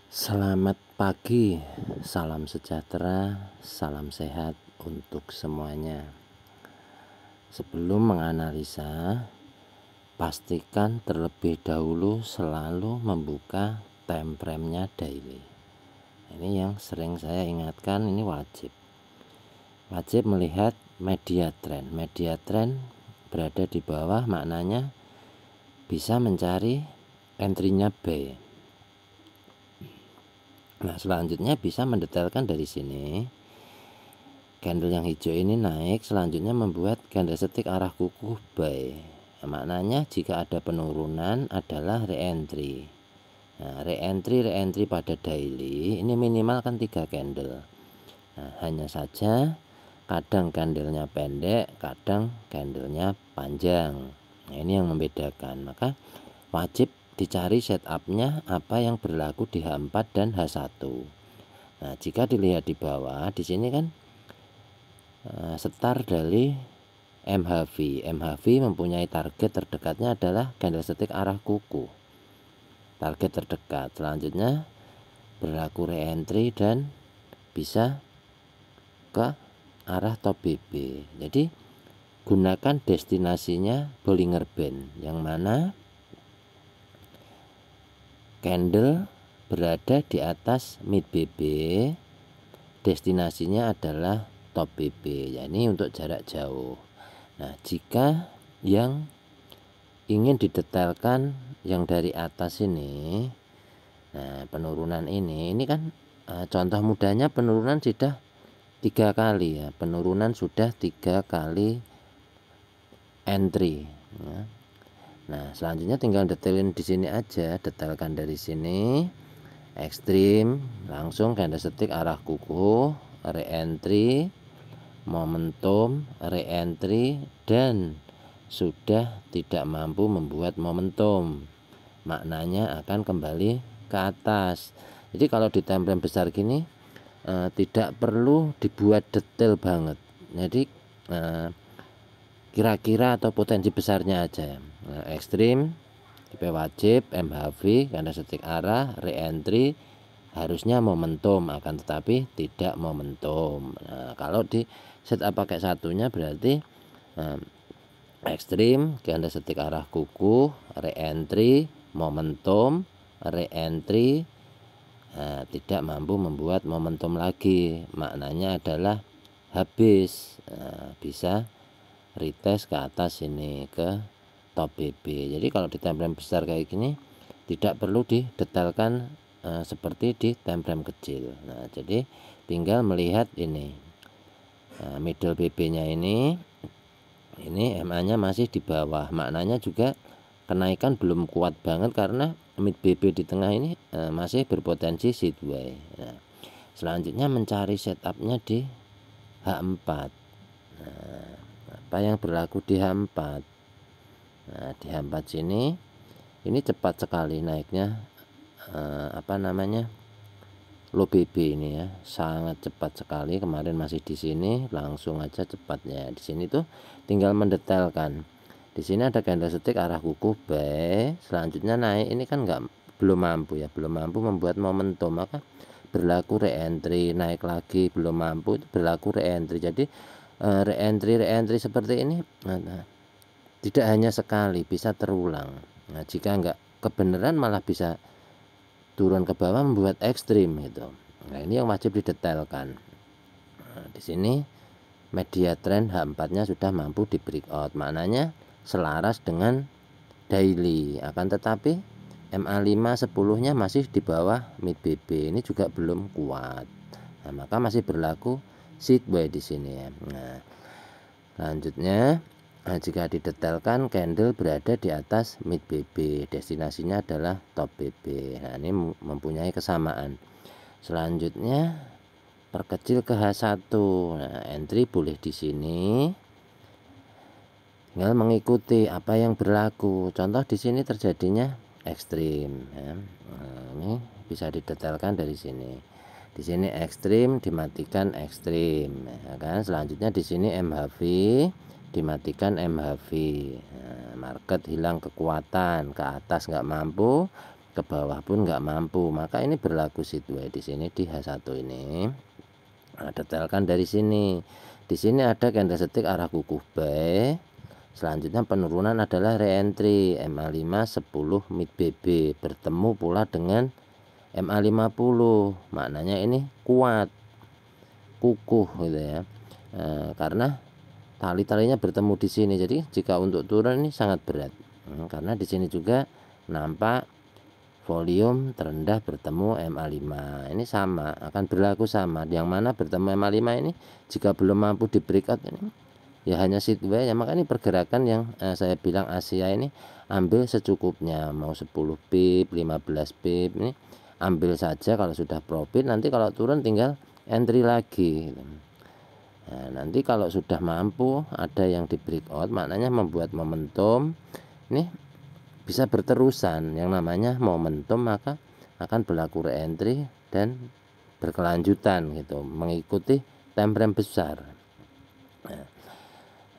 Selamat pagi, salam sejahtera, salam sehat untuk semuanya. Sebelum menganalisa, pastikan terlebih dahulu selalu membuka time frame-nya daily. Ini yang sering saya ingatkan, ini wajib. Wajib melihat media trend. Media trend berada di bawah, maknanya bisa mencari entry-nya buy. Nah, selanjutnya bisa mendetailkan dari sini. Candle yang hijau ini naik, selanjutnya membuat candlestick arah kukuh buy. Nah, maknanya jika ada penurunan adalah re-entry. Nah, re-entry pada daily ini minimal kan 3 candle. Nah, hanya saja kadang candlenya pendek, kadang candlenya panjang. Nah, ini yang membedakan. Maka wajib dicari setupnya apa yang berlaku di H4 dan H1. Nah, jika dilihat di bawah, di sini kan start dari MHV. MHV mempunyai target terdekatnya adalah candlestick arah kuku. Target terdekat. Selanjutnya berlaku re-entry dan bisa ke arah top BB. Jadi gunakan destinasinya Bollinger Band, yang mana candle berada di atas mid BB, destinasinya adalah top BB, yakni untuk jarak jauh. Nah, jika yang ingin didetailkan yang dari atas ini, nah penurunan ini kan contoh mudahnya penurunan sudah 3 kali ya, penurunan sudah 3 kali entry ya. Nah, selanjutnya tinggal detailin di sini aja, detailkan dari sini. Ekstrim, langsung candlestick arah kuku, re-entry, momentum, re-entry, dan sudah tidak mampu membuat momentum, maknanya akan kembali ke atas. Jadi kalau di time frame besar gini tidak perlu dibuat detail banget. Jadi kira-kira atau potensi besarnya aja. Nah, ekstrim, tipe wajib, MHV, candlestick arah, re-entry, harusnya momentum, akan tetapi tidak momentum. Nah, kalau di setup pakai satunya berarti ekstrim, candlestick arah kuku, re-entry, momentum, re-entry, tidak mampu membuat momentum lagi, maknanya adalah habis. Bisa retest ke atas ini ke top BB. Jadi kalau di time frame besar kayak gini tidak perlu didetailkan seperti di time frame kecil. Nah, jadi tinggal melihat ini middle BB nya ini MA nya masih di bawah, maknanya juga kenaikan belum kuat banget karena mid BB di tengah ini masih berpotensi sideways. Nah, selanjutnya mencari setupnya di H4. Nah, apa yang berlaku di H4? Nah, di H4 sini ini cepat sekali naiknya, low BB ini ya, sangat cepat sekali. Kemarin masih di sini, langsung aja cepatnya. Di sini tuh tinggal mendetailkan. Di sini ada candlestick arah kuku buy, selanjutnya naik ini kan belum mampu membuat momentum, maka berlaku re-entry, naik lagi belum mampu, berlaku re-entry. Jadi re-entry seperti ini tidak hanya sekali, bisa terulang. Nah, jika enggak kebenaran malah bisa turun ke bawah membuat ekstrim gitu. Nah, ini yang wajib didetailkan. Nah, di sini media trend H4-nya sudah mampu di breakout, maknanya selaras dengan daily. Akan tetapi MA5 10-nya masih di bawah mid BB, ini juga belum kuat. Nah, maka masih berlaku sideways di sini ya. Nah, selanjutnya jika didetailkan candle berada di atas mid BB, destinasinya adalah top BB. Nah, ini mempunyai kesamaan. Selanjutnya perkecil ke H1. Nah, entry boleh di sini. Tinggal mengikuti apa yang berlaku. Contoh di sini terjadinya ekstrim ya. Nah, ini bisa didetailkan dari sini. Di sini ekstrim, dimatikan ekstrim ya kan. Selanjutnya di sini MHV, dimatikan MHV. Nah, market hilang kekuatan, ke atas nggak mampu, ke ke bawah pun nggak mampu, maka ini berlaku sideway di sini di H1 ini. Nah, detailkan dari sini. Di sini ada candlestick arah kuku buy. Selanjutnya penurunan adalah reentry MA5 10 mid BB bertemu pula dengan MA50. Maknanya ini kuat, kukuh gitu ya. Karena tali-talinya bertemu di sini. Jadi jika untuk turun ini sangat berat. Karena di sini juga nampak volume terendah bertemu MA5. Ini sama, akan berlaku sama. Yang mana bertemu MA5 ini jika belum mampu di breakout ini ya hanya sideway ya, maka ini pergerakan yang saya bilang Asia ini ambil secukupnya, mau 10 pip 15 pip ini ambil saja kalau sudah profit, nanti kalau turun tinggal entry lagi gitu. Nah, nanti kalau sudah mampu ada yang di breakout, maknanya membuat momentum ini bisa berterusan, yang namanya momentum maka akan berlaku reentry dan berkelanjutan gitu, mengikuti time frame besar. Nah,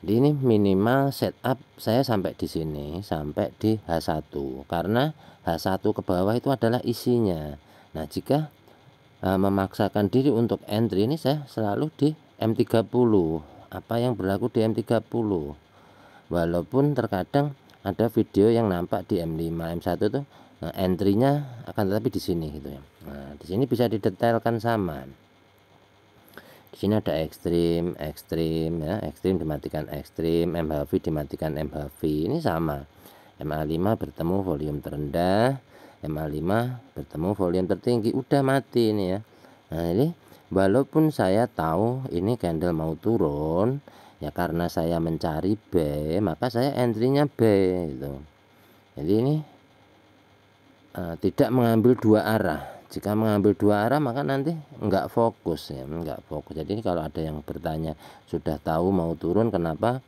ini minimal setup saya sampai di sini, sampai di H1, karena H1 ke bawah itu adalah isinya. Nah, jika memaksakan diri untuk entry ini saya selalu di M30. Apa yang berlaku di M30? Walaupun terkadang ada video yang nampak di M5, M1 itu entry-nya akan tetapi di sini gitu ya. Nah, di sini bisa didetailkan sama. Di sini ada ekstrim ya, ekstrim dimatikan ekstrim, MHV dimatikan MHV. Ini sama. MA5 bertemu volume terendah, MA5 bertemu volume tertinggi, udah mati ini ya. Nah, ini walaupun saya tahu ini candle mau turun, ya karena saya mencari B, maka saya entry-nya B gitu. Jadi ini tidak mengambil dua arah. Jika mengambil dua arah maka nanti enggak fokus ya, enggak fokus. Jadi kalau ada yang bertanya sudah tahu mau turun kenapa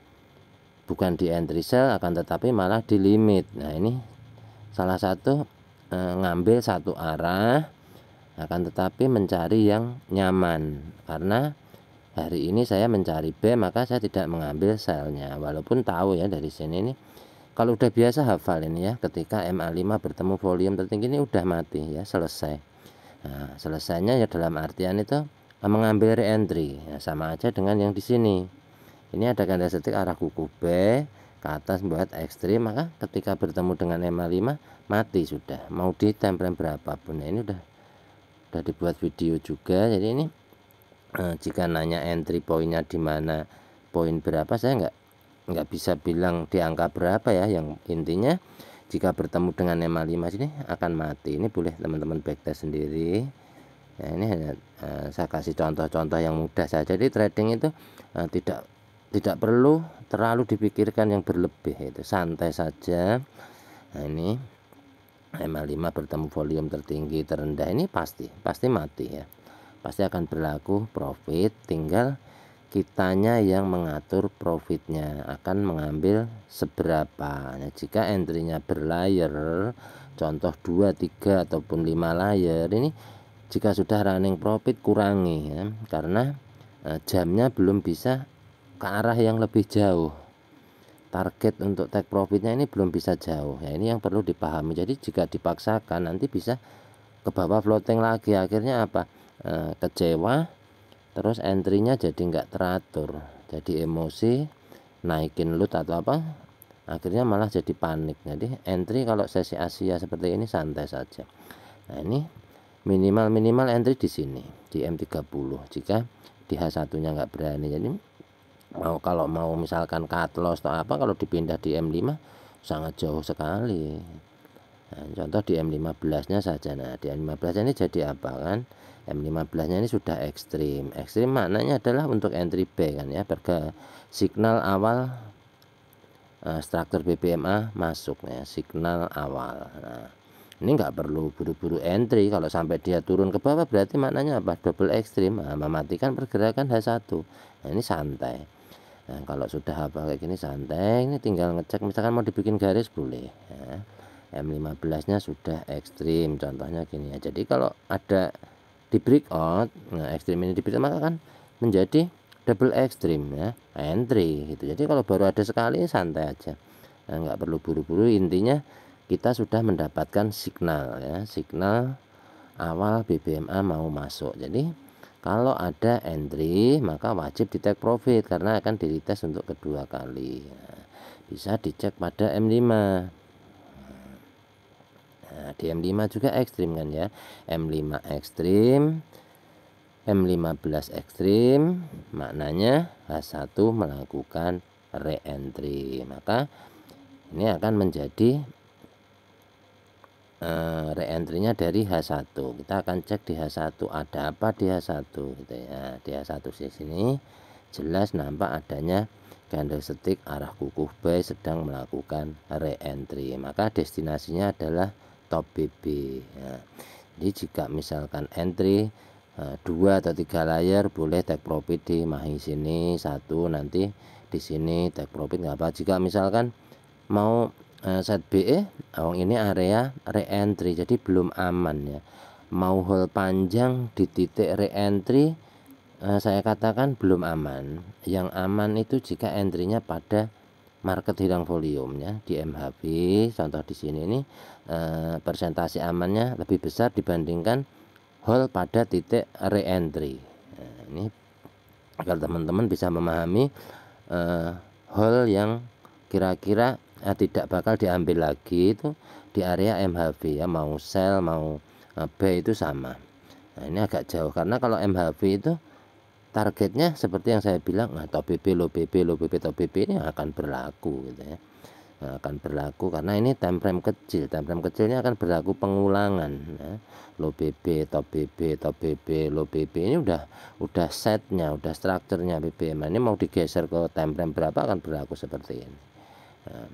bukan di entry sell akan tetapi malah di limit. Nah, ini salah satu ngambil satu arah akan tetapi mencari yang nyaman, karena hari ini saya mencari B maka saya tidak mengambil sellnya, walaupun tahu ya dari sini ini kalau udah biasa hafal ini ya, ketika MA5 bertemu volume tertinggi ini udah mati ya, selesai. Nah, selesainya ya dalam artian itu mengambil reentry ya, sama aja dengan yang di sini. Ini ada candlestick arah kuku B ke atas buat ekstrim, maka ketika bertemu dengan MA5 mati sudah, mau di time frame berapapun. Nah, ini udah dibuat video juga. Jadi ini jika nanya entry poinnya di mana, poin berapa, saya nggak bisa bilang di angka berapa ya. Yang intinya jika bertemu dengan MA5 sini akan mati. Ini boleh teman-teman backtest sendiri. Nah, ini hanya saya kasih contoh-contoh yang mudah saja. Jadi trading itu tidak perlu terlalu dipikirkan yang berlebih, itu santai saja. Nah, ini MA5 bertemu volume tertinggi terendah ini pasti mati ya. Pasti akan berlaku profit, tinggal kitanya yang mengatur profitnya akan mengambil seberapa. Nah, jika entry-nya berlayer, contoh 2, 3 ataupun 5 layer, ini jika sudah running profit kurangi ya, karena jamnya belum bisa ke arah yang lebih jauh. Target untuk take profitnya ini belum bisa jauh ya, ini yang perlu dipahami. Jadi jika dipaksakan nanti bisa ke bawah floating lagi, akhirnya apa? Kecewa, terus entry-nya jadi nggak teratur, jadi emosi, naikin loot atau apa, akhirnya malah jadi panik. Jadi entry kalau sesi Asia seperti ini santai saja. Nah, ini minimal entry di sini di M30 jika di H1 nya nggak berani. Jadi kalau mau misalkan cut loss atau apa, kalau dipindah di M5 sangat jauh sekali. Nah, contoh di M15 nya saja. Nah, di M15 ini jadi apa kan? M15 nya ini sudah ekstrim. Ekstrim maknanya adalah untuk entry B kan ya, signal awal struktur BPMA masuk ya, signal awal. Nah, ini nggak perlu buru-buru entry. Kalau sampai dia turun ke bawah berarti maknanya apa? Double ekstrim, mematikan pergerakan H1. Nah, ini santai. Nah, kalau sudah apa kayak gini santai, ini tinggal ngecek misalkan mau dibikin garis boleh ya. M15 nya sudah ekstrim, contohnya gini ya. Jadi kalau ada di breakout, nah ekstrim ini di breakout maka kan menjadi double ekstrim ya, entry gitu. Jadi kalau baru ada sekali santai aja, nah, nggak perlu buru-buru. Intinya kita sudah mendapatkan signal ya, signal awal BBMA mau masuk. Jadi kalau ada entry maka wajib di take profit karena akan di retest untuk kedua kali. Nah, bisa dicek pada M5. Nah, di M5 juga ekstrim kan ya, M5 ekstrim, M15 ekstrim, maknanya H1 melakukan re-entry. Maka ini akan menjadi re-entry-nya dari H1. Kita akan cek di H1 ada apa di H1 gitu ya. Di H1 di sini jelas nampak adanya candlestick arah kukuh buy sedang melakukan re-entry. Maka destinasinya adalah top BB ya. Jadi jika misalkan entry 2 atau 3 layer boleh take profit di mahi sini satu, nanti di sini take profit nggak apa. Jika misalkan mau set BE, ini area re-entry jadi belum aman ya, mau hold panjang di titik re-entry saya katakan belum aman. Yang aman itu jika entry-nya pada market hilang volumenya di MHB. Contoh di sini ini persentase amannya lebih besar dibandingkan hold pada titik re-entry. Nah, ini agar teman-teman bisa memahami hold yang kira-kira tidak bakal diambil lagi itu di area MHB ya, mau sell mau buy itu sama. Nah, ini agak jauh karena kalau MHB itu targetnya seperti yang saya bilang, top BB, low BB, low BB, top BB ini akan berlaku gitu ya. Akan berlaku karena ini time frame kecil. Time frame kecilnya akan berlaku pengulangan ya. Low BB, top BB, top BB, low BB ini udah setnya, udah strukturnya BBM. Ini mau digeser ke time frame berapa akan berlaku seperti ini. Nah,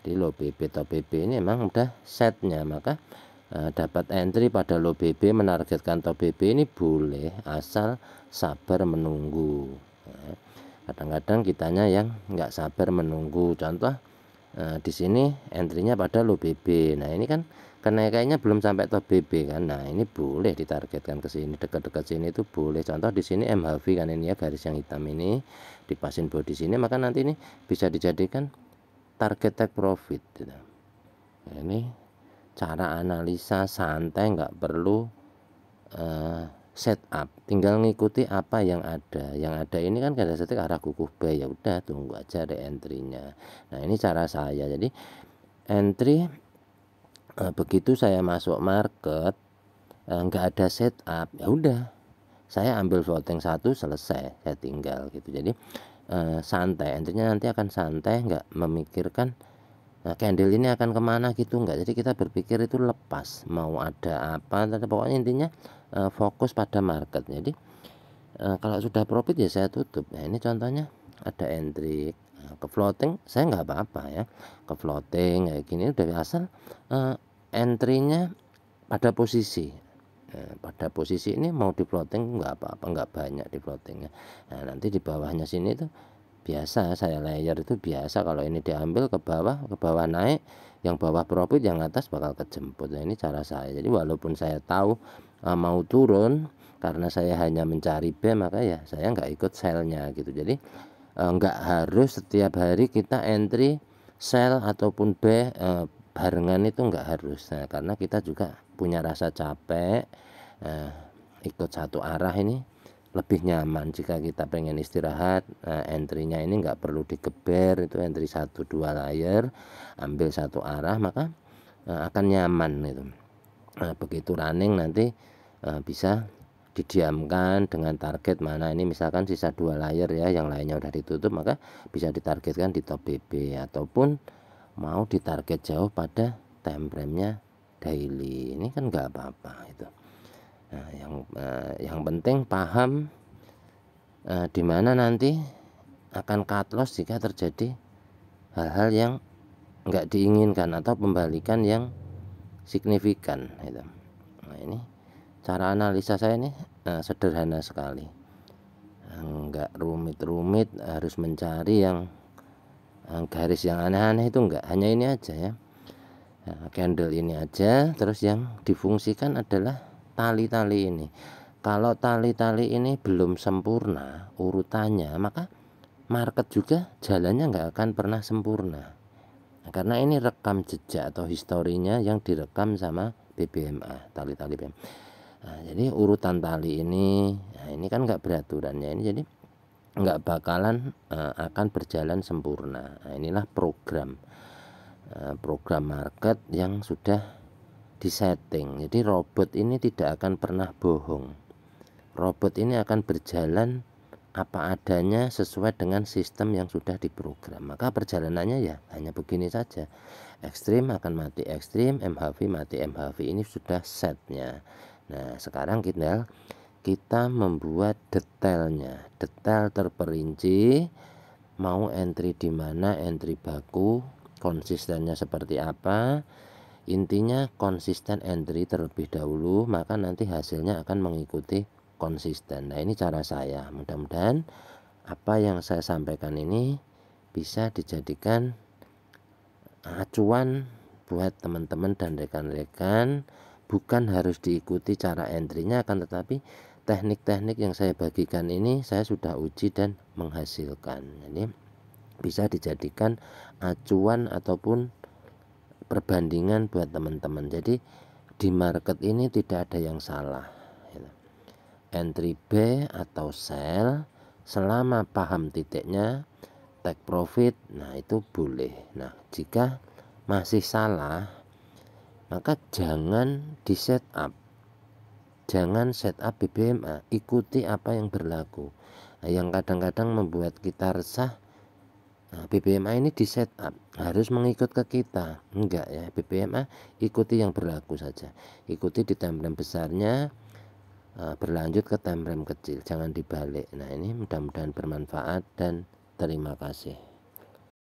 di low BB, top BB ini memang udah setnya, maka dapat entry pada low BB menargetkan top BB ini boleh asal sabar menunggu. Kadang-kadang kitanya yang nggak sabar menunggu. Contoh di sini entry-nya pada low BB. Nah, ini kan kenaikannya belum sampai top BB kan. Nah, ini boleh ditargetkan ke sini, dekat-dekat sini itu boleh. Contoh di sini MHV kan ini ya, garis yang hitam ini dipasin body sini, maka nanti ini bisa dijadikan target take profit gitu. Nah, ini cara analisa santai, nggak perlu setup, tinggal ngikuti apa yang ada. Yang ada ini kan candlestick arah kukuh buy, ya udah tunggu aja re-entry-nya. Nah, ini cara saya. Jadi entry begitu saya masuk market nggak ada setup, ya udah saya ambil floating satu selesai, saya tinggal gitu. Jadi santai, entry-nya nanti akan santai, nggak memikirkan candle ini akan kemana gitu, enggak. Jadi kita berpikir itu lepas mau ada apa, pokoknya intinya fokus pada market. Jadi kalau sudah profit ya saya tutup. Nah, ini contohnya ada entry ke floating, saya nggak apa-apa ya, ke floating kayak gini udah asal entry-nya pada posisi. Pada posisi ini mau di floating nggak apa-apa, nggak banyak di floatingnya. Nah, nanti di bawahnya sini tuh biasa saya layer itu biasa, kalau ini diambil ke bawah naik, yang bawah profit, yang atas bakal kejemput. Nah, ini cara saya. Jadi walaupun saya tahu mau turun, karena saya hanya mencari B, maka ya saya nggak ikut sell-nya gitu. Jadi nggak harus setiap hari kita entry sell ataupun B barengan, itu nggak harus. Nah, karena kita juga punya rasa capek ikut satu arah ini lebih nyaman. Jika kita pengen istirahat, entry-nya ini nggak perlu digeber, itu entry 1-2 layer, ambil satu arah, maka akan nyaman itu. Begitu running nanti bisa didiamkan dengan target mana, ini misalkan sisa 2 layer ya, yang lainnya udah ditutup, maka bisa ditargetkan di top BB ataupun mau ditarget jauh pada time frame-nya daily. Ini kan nggak apa-apa itu. Nah, yang penting paham di mana nanti akan cut loss jika terjadi hal-hal yang nggak diinginkan atau pembalikan yang signifikan gitu. Nah, ini cara analisa saya ini sederhana sekali, nggak rumit-rumit harus mencari yang garis yang aneh-aneh, itu enggak, hanya ini aja ya. Nah, candle ini aja, terus yang difungsikan adalah tali-tali ini. Kalau tali-tali ini belum sempurna urutannya, maka market juga jalannya nggak akan pernah sempurna. karena ini rekam jejak atau historinya yang direkam sama BBMA, tali-tali BBMA. Nah, jadi urutan tali ini, nah ini kan nggak beraturan ya, ini jadi nggak bakalan akan berjalan sempurna. Nah, inilah program market yang sudah disetting. Jadi robot ini tidak akan pernah bohong. Robot ini akan berjalan apa adanya sesuai dengan sistem yang sudah diprogram. Maka perjalanannya ya hanya begini saja. Ekstrim akan mati ekstrim, MHV mati MHV, ini sudah setnya. Nah sekarang kita membuat detailnya, detail terperinci, mau entry di mana, entry baku, konsistennya seperti apa. Intinya konsisten entry terlebih dahulu, maka nanti hasilnya akan mengikuti konsisten. Nah ini cara saya, mudah-mudahan apa yang saya sampaikan ini bisa dijadikan acuan buat teman-teman dan rekan-rekan. Bukan harus diikuti cara entry-nya, akan tetapi teknik-teknik yang saya bagikan ini saya sudah uji dan menghasilkan. Jadi bisa dijadikan acuan ataupun perbandingan buat teman-teman. Jadi di market ini tidak ada yang salah. Entry B atau sell selama paham titiknya, take profit, nah itu boleh. Nah jika masih salah, maka jangan di setup, jangan setup BBMA, ikuti apa yang berlaku. Nah, yang kadang-kadang membuat kita resah, nah, BBMA ini di setup harus mengikut ke kita, enggak ya. BBMA ikuti yang berlaku saja, ikuti di time frame besarnya, berlanjut ke time frame kecil, jangan dibalik. Nah ini mudah-mudahan bermanfaat dan terima kasih.